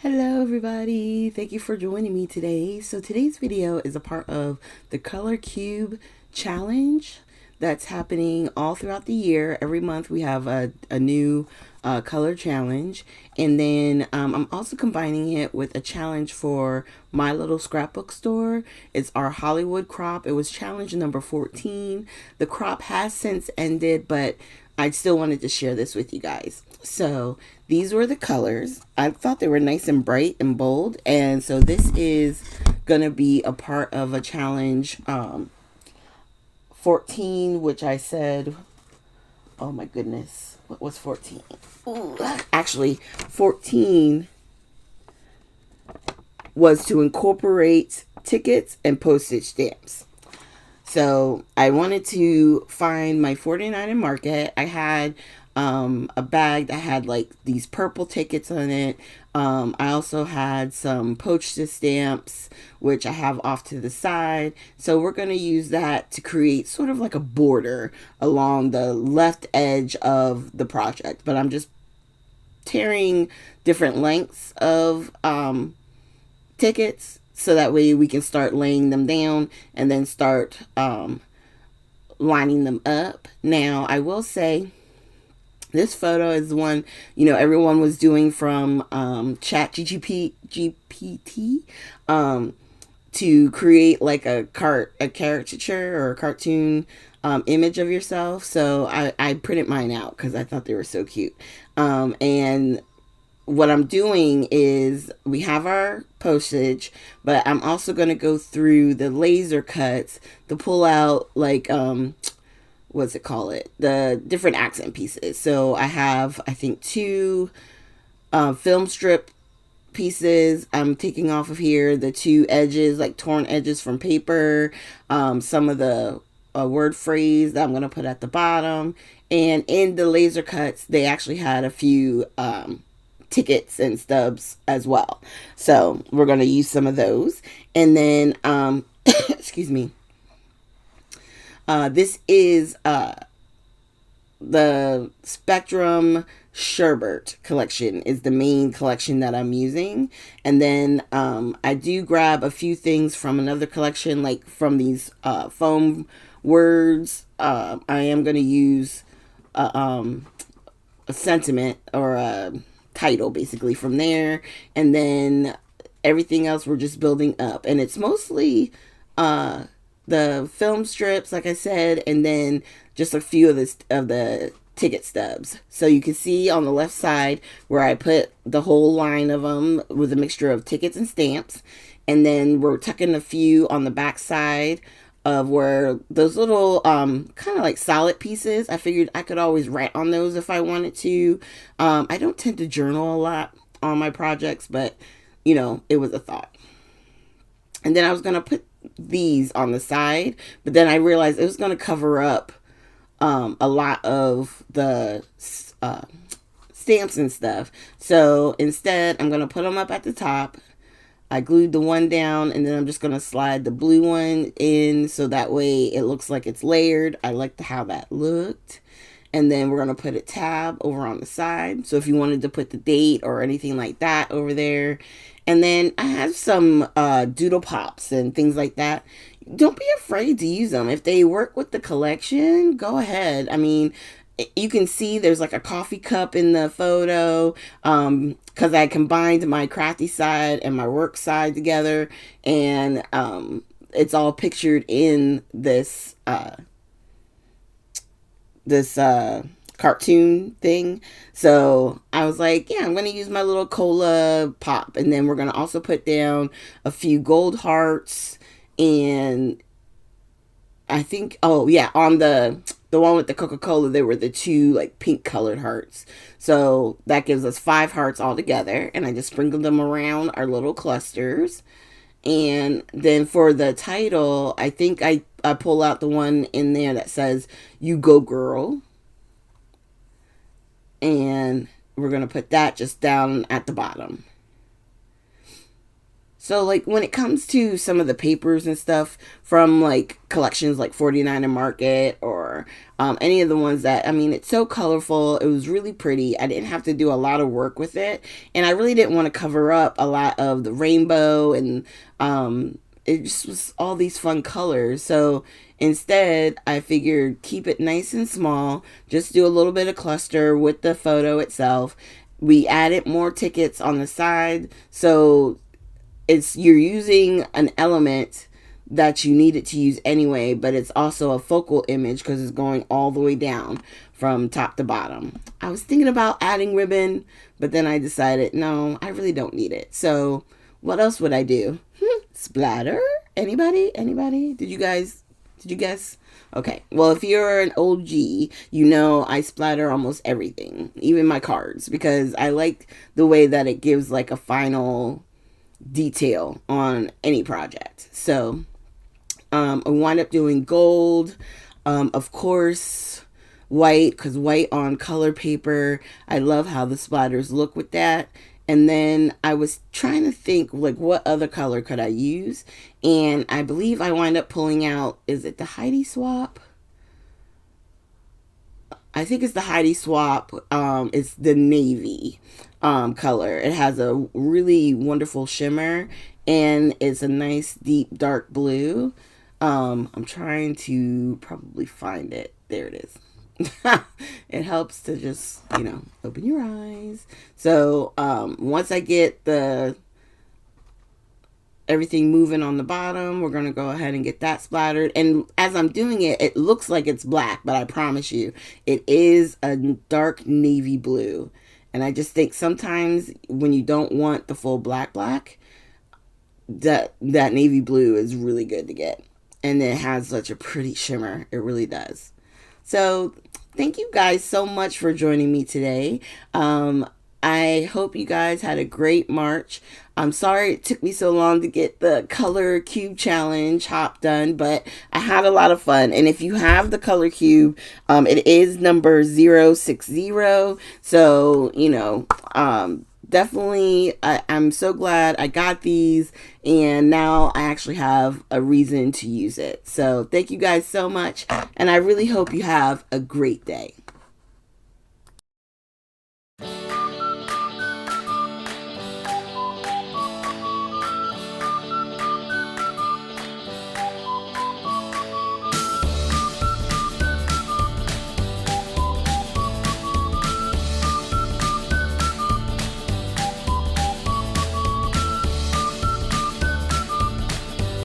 Hello everybody, thank you for joining me today. So today's video is a part of the Color Cube challenge that's happening all throughout the year. Every month we have a new color challenge, and then I'm also combining it with a challenge for my little scrapbook store. It's our Hollywood crop. It was challenge number 14. The crop has since ended, but I still wanted to share this with you guys. So these were the colors. I thought they were nice and bright and bold. And so this is going to be a part of a challenge 14, which I said, oh my goodness, what was 14? Ooh, actually, 14 was to incorporate tickets and postage stamps. So I wanted to find my 49 and Market. I had a bag that had like these purple tickets on it. I also had some postage stamps, which I have off to the side. So we're going to use that to create sort of like a border along the left edge of the project. But I'm just tearing different lengths of tickets so that way we can start laying them down and then start lining them up. Now, I will say this photo is the one, everyone was doing from Chat GPT to create like a caricature or a cartoon image of yourself. So I printed mine out because I thought they were so cute. And what I'm doing is we have our postage, but I'm also going to go through the laser cuts to pull out like what's it call it, the different accent pieces. So I have, I think, two film strip pieces I'm taking off of here, the two edges, like torn edges from paper, some of the word phrase that I'm going to put at the bottom. And in the laser cuts they actually had a few tickets and stubs as well. So we're going to use some of those. And then, excuse me, this is the Spectrum Sherbert collection is the main collection that I'm using. And then I do grab a few things from another collection, like from these foam words. I am going to use a sentiment or a title basically from there, and then everything else we're just building up, and it's mostly the film strips, like I said, and then just a few of the ticket stubs. So you can see on the left side where I put the whole line of them with a mixture of tickets and stamps, and then we're tucking a few on the back side of where those little kind of like solid pieces, I figured I could always write on those if I wanted to. I don't tend to journal a lot on my projects, but it was a thought. And then I was going to put these on the side, but then I realized it was going to cover up a lot of the stamps and stuff. So instead, I'm going to put them up at the top. I glued the one down, and then I'm just going to slide the blue one in so that way it looks like it's layered. I liked how that looked. And then we're going to put a tab over on the side. So if you wanted to put the date or anything like that over there. And then I have some doodle pops and things like that. Don't be afraid to use them. If they work with the collection, go ahead. I mean, you can see there's like a coffee cup in the photo because I combined my crafty side and my work side together, and it's all pictured in this cartoon thing. So I was like, yeah, I'm going to use my little cola pop, and then we're going to also put down a few gold hearts, and I think, oh yeah, on the one with the Coca-Cola, there were the two like pink colored hearts. So that gives us 5 hearts all together, and I just sprinkled them around our little clusters. And then for the title, I think I pull out the one in there that says "You Go Girl," and we're gonna put that just down at the bottom. So like when it comes to some of the papers and stuff from like collections like 49 and Market or any of the ones that, I mean, it's so colorful. It was really pretty. I didn't have to do a lot of work with it. And I really didn't want to cover up a lot of the rainbow and it just was all these fun colors. So instead, I figured keep it nice and small, just do a little bit of cluster with the photo itself. We added more tickets on the side. So it's you're using an element that you needed to use anyway, but it's also a focal image because it's going all the way down from top to bottom. I was thinking about adding ribbon, but then I decided no, I really don't need it. So what else would I do? Splatter? Anybody? Did you guess? Okay. Well, if you're an OG, you know I splatter almost everything, even my cards, because I like the way that it gives like a final detail on any project. So I wind up doing gold, of course, white, because white on color paper. I love how the splatters look with that. And then I was trying to think like what other color could I use, and I believe I wind up pulling out, is it the Heidi Swap? I think it's the Heidi Swap. It's the navy color. It has a really wonderful shimmer and it's a nice deep dark blue. I'm trying to probably find it. There it is. It helps to just, open your eyes. So once I get the everything moving on the bottom, we're going to go ahead and get that splattered. And as I'm doing it, it looks like it's black, but I promise you it is a dark navy blue. And I just think sometimes when you don't want the full black, that navy blue is really good to get. And it has such a pretty shimmer. It really does. So thank you guys so much for joining me today. I hope you guys had a great March. I'm sorry it took me so long to get the color cube challenge hop done, but I had a lot of fun. And if you have the color cube, it is number 060. So, definitely, I'm so glad I got these, and now I actually have a reason to use it. So thank you guys so much, and I really hope you have a great day.